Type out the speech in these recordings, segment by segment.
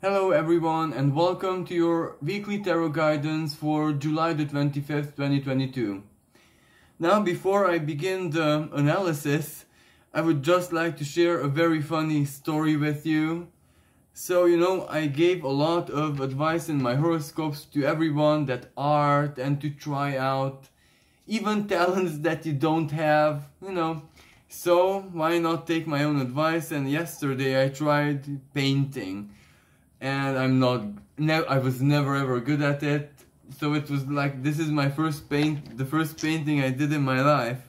Hello everyone and welcome to your weekly tarot guidance for July the 25th, 2022. Now before I begin the analysis, I would just like to share a very funny story with you. So I gave a lot of advice in my horoscopes to everyone that art and to try out even talents that you don't have, So why not take my own advice? And yesterday I tried painting. And I was never ever good at it. So it was like, this is my the first painting I did in my life.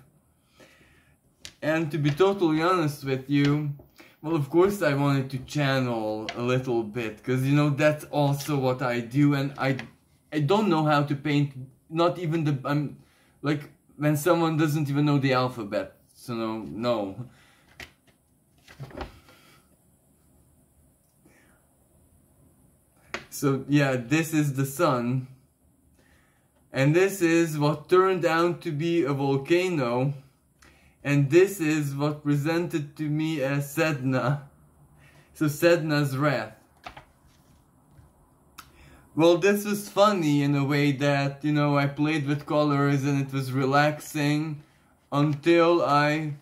And to be totally honest with you, well, of course I wanted to channel a little bit, because that's also what I do, and I don't know how to paint, not even I'm like when someone doesn't even know the alphabet. So no. So yeah, this is the sun, and this is what turned out to be a volcano, and this is what presented to me as Sedna. So Sedna's wrath. Well, this was funny in a way that, I played with colors and it was relaxing until I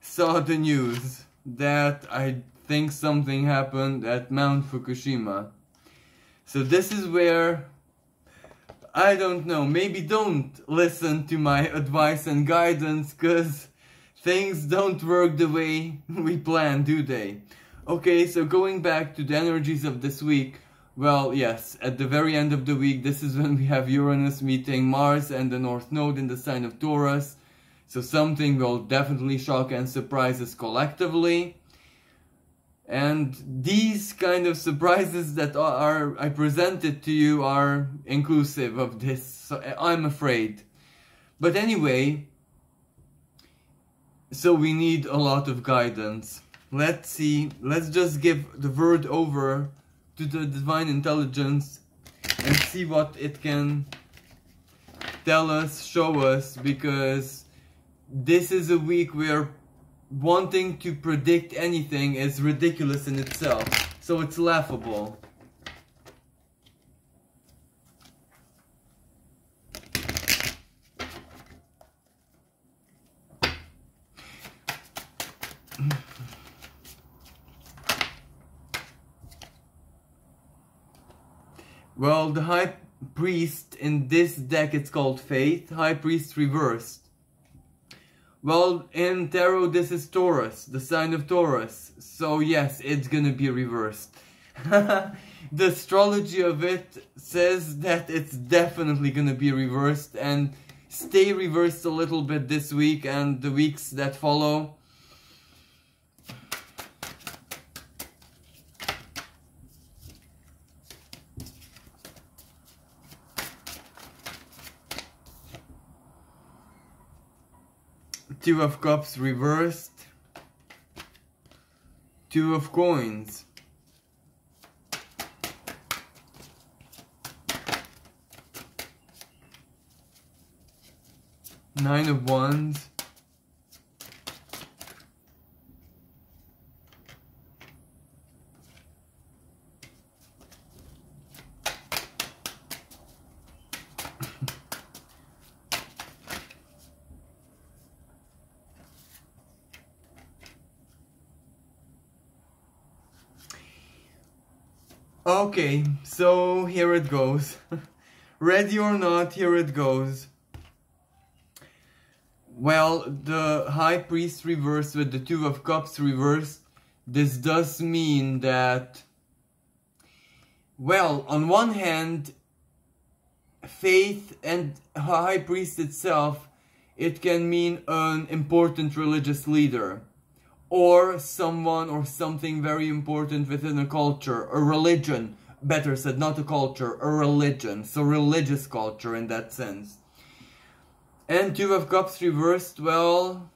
saw the news that I think something happened at Mount Fukushima. So this is where, I don't know, maybe don't listen to my advice and guidance, because things don't work the way we plan, do they? Okay, so going back to the energies of this week, well, yes, at the very end of the week, this is when we have Uranus meeting Mars and the North Node in the sign of Taurus. So something will definitely shock and surprise us collectively. And these kind of surprises that I presented to you are inclusive of this, so I'm afraid. But anyway, so we need a lot of guidance. Let's see, let's just give the word over to the Divine Intelligence and see what it can tell us, show us, because this is a week where wanting to predict anything is ridiculous in itself, so it's laughable. Well, the High Priest in this deck, it's called Faith, High Priest reversed. Well, in tarot, this is Taurus, the sign of Taurus. So yes, it's gonna be reversed. The astrology of it says that it's definitely gonna be reversed and stay reversed a little bit this week and the weeks that follow. Two of Cups reversed, Two of Coins, Nine of Wands, Okay, so here it goes. Ready or not, here it goes. Well, the High Priest reversed with the Two of Cups reversed. This does mean that, well, on one hand, faith and High Priest itself, it can mean an important religious leader, or someone or something very important within a culture, a religion, better said, not a culture, a religion, so religious culture in that sense. And Two of Cups reversed, well,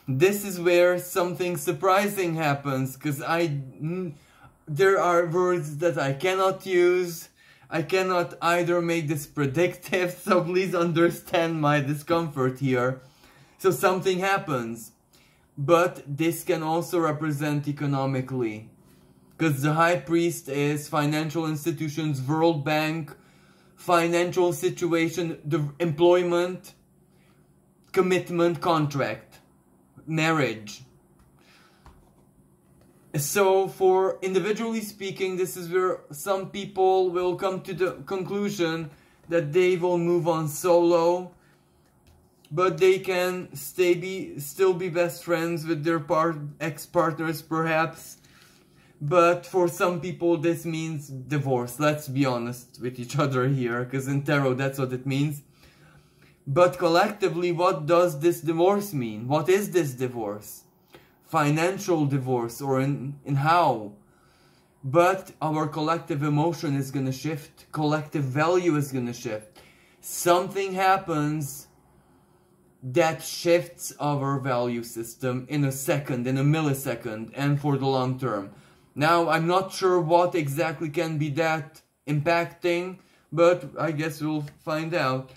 this is where something surprising happens, because there are words that I cannot use. I cannot either make this predictive, so please understand my discomfort here. So something happens. but this can also represent economically. Because the High Priest is financial institutions, World Bank, financial situation, the employment, commitment, contract, marriage. So for individually speaking, this is where some people will come to the conclusion that they will move on solo, but they can still be best friends with their ex-partners perhaps. But for some people this means divorce. Let's be honest with each other here, because in tarot that's what it means. But collectively, what does this divorce mean? What is this divorce? Financial divorce, or in how? But our collective emotion is gonna shift. Collective value is gonna shift. Something happens that shifts our value system in a second, in a millisecond, and for the long term. Now, I'm not sure what exactly can be that impacting, but I guess we'll find out.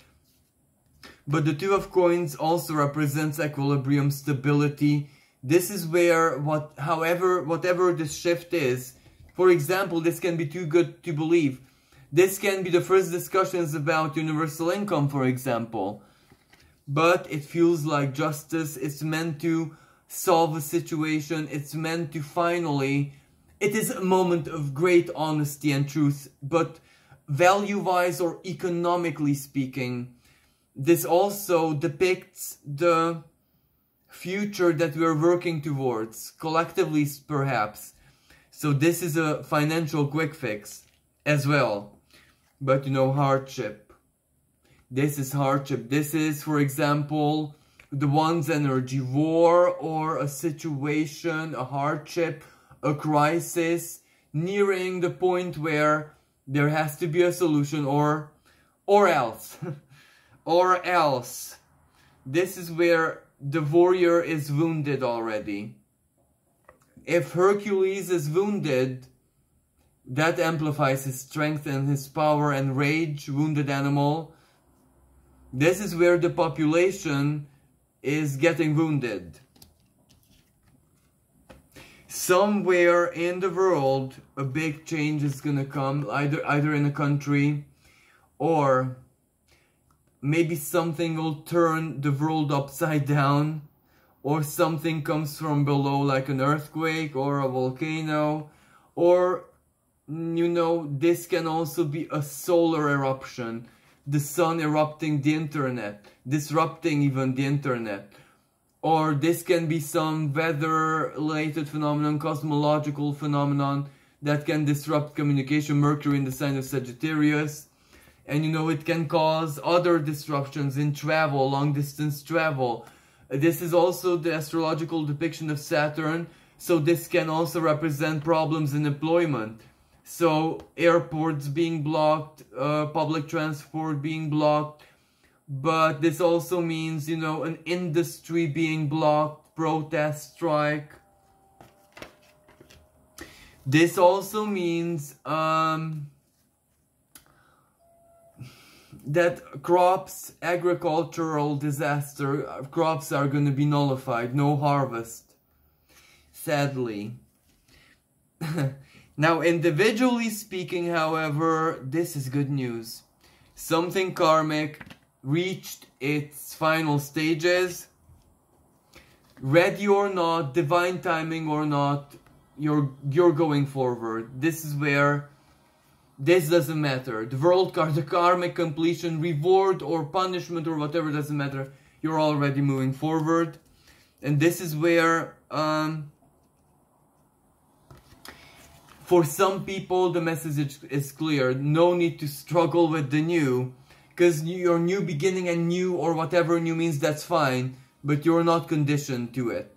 But the Two of Coins also represents equilibrium, stability. This is where, whatever this shift is, for example, this can be too good to believe. This can be the first discussions about universal income, for example. But it feels like justice. It's meant to solve a situation. It's meant to finally... It is a moment of great honesty and truth, but value-wise or economically speaking, this also depicts the future that we are working towards, collectively perhaps. So this is a financial quick fix as well. But you know, hardship. This is hardship. This is, for example, the one's energy, war or a situation, a hardship, a crisis, nearing the point where there has to be a solution, or else. Or else. This is where the warrior is wounded already. If Hercules is wounded, that amplifies his strength and his power and rage, wounded animal. This is where the population is getting wounded. Somewhere in the world, a big change is gonna come, either in a country, or maybe something will turn the world upside down, or something comes from below, like an earthquake or a volcano, or, you know, this can also be a solar eruption, the sun erupting the internet, disrupting even the internet. Or this can be some weather-related phenomenon, cosmological phenomenon that can disrupt communication, Mercury in the sign of Sagittarius. And you know, it can cause other disruptions in travel, long-distance travel. This is also the astrological depiction of Saturn, so this can also represent problems in employment. So airports being blocked, public transport being blocked. But this also means, you know, an industry being blocked, protest, strike. This also means that crops, agricultural disaster, crops are going to be nullified, no harvest, sadly. Now, individually speaking, however, this is good news. Something karmic reached its final stages. Ready or not, divine timing or not, you're going forward. This is where this doesn't matter. The world card, the karmic completion, reward or punishment or whatever, doesn't matter. You're already moving forward. And this is where for some people the message is clear. No need to struggle with the new. Because your new beginning and new or whatever new means, that's fine. But you're not conditioned to it.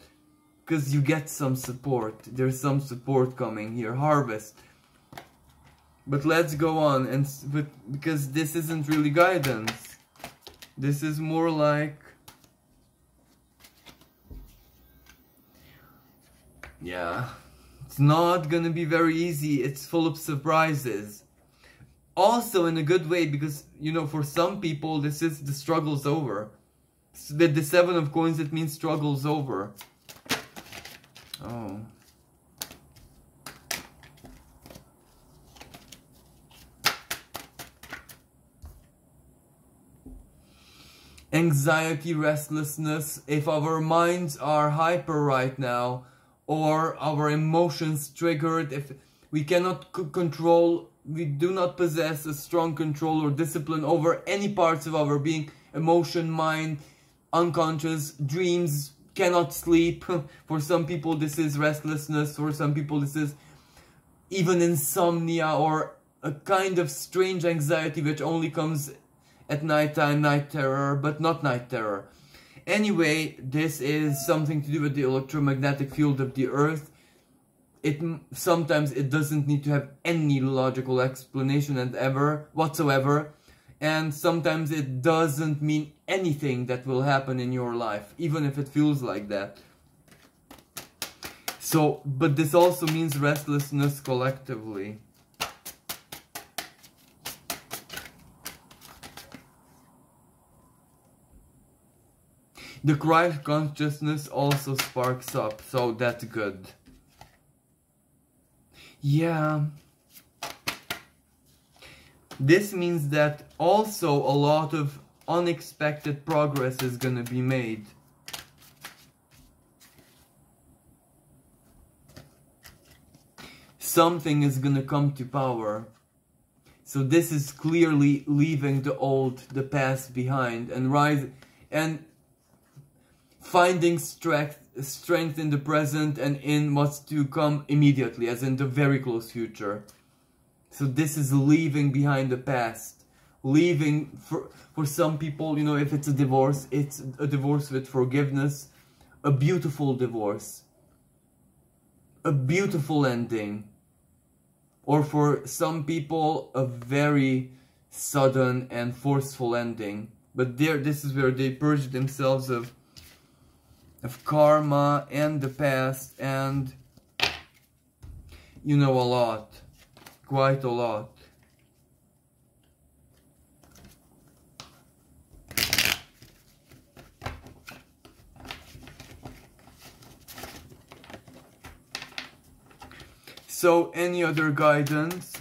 Because you get some support. There's some support coming here. Harvest. But let's go on. Because this isn't really guidance. This is more like... yeah. It's not gonna be very easy. It's full of surprises. Also in a good way, because, you know, for some people, this is the struggle's over. With the Seven of Coins, it means struggle's over. Oh. Anxiety, restlessness. If our minds are hyper right now, or our emotions triggered, if we cannot control, we do not possess a strong control or discipline over any parts of our being, emotion, mind, unconscious, dreams, cannot sleep. For some people this is restlessness, for some people this is even insomnia, or a kind of strange anxiety which only comes at nighttime, night terror, but not night terror. Anyway, this is something to do with the electromagnetic field of the earth. Sometimes it doesn't need to have any logical explanation whatsoever, and sometimes it doesn't mean anything that will happen in your life, even if it feels like that. So, but this also means restlessness collectively. The Christ consciousness also sparks up, so that's good. Yeah. This means that also a lot of unexpected progress is gonna be made. Something is gonna come to power. So this is clearly leaving the old, the past behind, and finding strength in the present and in what's to come immediately, as in the very close future. So this is leaving behind the past. Leaving, for some people, you know, if it's a divorce with forgiveness, a beautiful divorce, a beautiful ending. Or for some people, a very sudden and forceful ending. But this is where they purge themselves of karma and the past, and you know, a lot, quite a lot. So, any other guidance?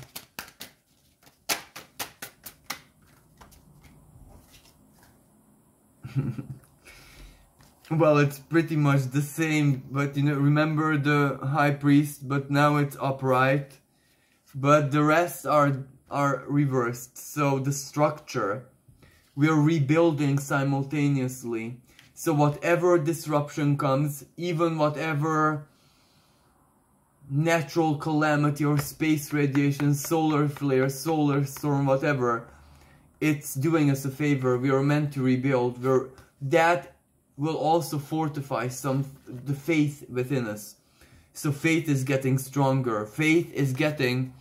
Well, it's pretty much the same, but you know, remember the high priest, but now it's upright. But the rest are reversed. So the structure, we are rebuilding simultaneously. So whatever disruption comes, even whatever natural calamity or space radiation, solar flare, solar storm, whatever, it's doing us a favor. We are meant to rebuild. That will also fortify the faith within us. So faith is getting stronger. Faith is getting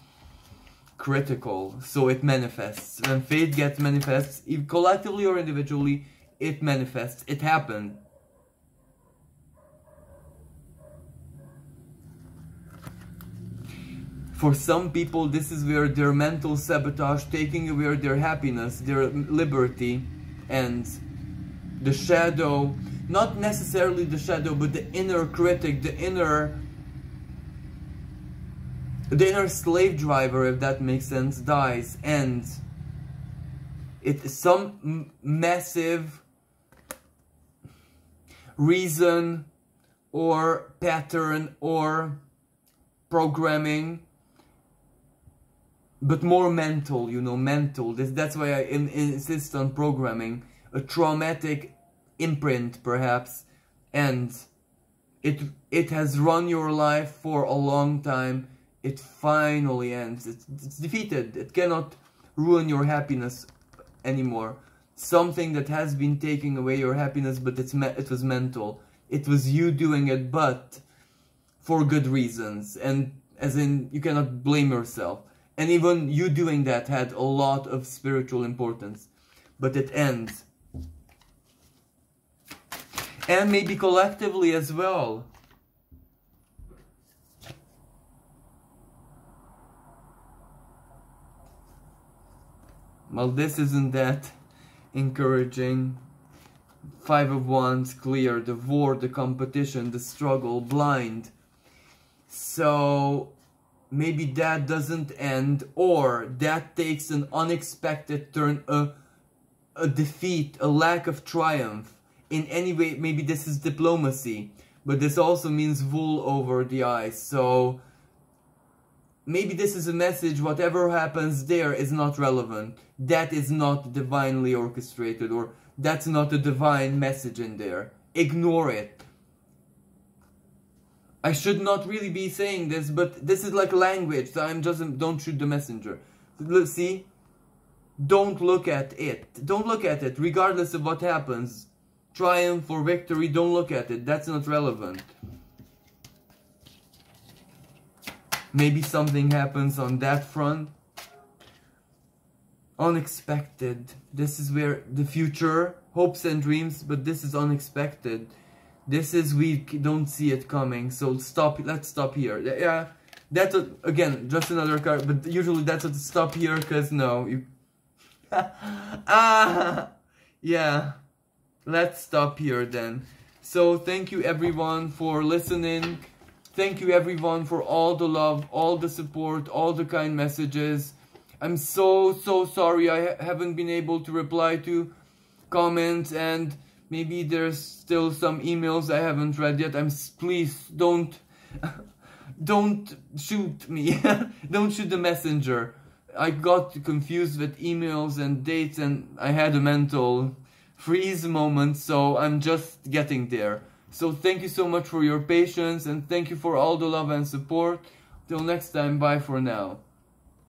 critical. So it manifests. When faith gets manifests, if collectively or individually, it manifests. It happened. For some people, this is where their mental sabotage, taking away their happiness, their liberty, ends. The shadow, not necessarily the shadow, but the inner critic, the inner slave driver, if that makes sense, dies, ends. It's some massive reason or pattern or programming, but more mental, you know, mental. That's why I insist on programming. A traumatic imprint, perhaps, and it has run your life for a long time. It finally ends. It's defeated. It cannot ruin your happiness anymore. Something that has been taking away your happiness, but it was mental. It was you doing it, but for good reasons, and as in, you cannot blame yourself. And even you doing that had a lot of spiritual importance, but it ends. And maybe collectively as well. Well, this isn't that encouraging. Five of Wands, clear, the war, the competition, the struggle, blind. So maybe that doesn't end, or that takes an unexpected turn, a defeat, a lack of triumph. In any way, maybe this is diplomacy, but this also means wool over the eyes. So maybe this is a message, whatever happens there is not relevant. That is not divinely orchestrated, or that's not a divine message in there. Ignore it. I should not really be saying this, but this is like language, so I'm just, don't shoot the messenger. See? Don't look at it. Don't look at it, regardless of what happens. Triumph or victory, don't look at it. That's not relevant. Maybe something happens on that front. Unexpected. This is where the future, hopes and dreams, but this is unexpected. This is, we don't see it coming, so stop. Let's stop here. Yeah, that's again just another card, but usually that's what stop here, because no, you yeah, let's stop here then. So thank you everyone for listening. Thank you everyone for all the love, all the support, all the kind messages. I'm so sorry I haven't been able to reply to comments, and maybe there's still some emails I haven't read yet. Please don't shoot me. Don't shoot the messenger. I got confused with emails and dates, and I had a mental freeze moment, so I'm just getting there. So thank you so much for your patience, and thank you for all the love and support. Till next time, bye for now.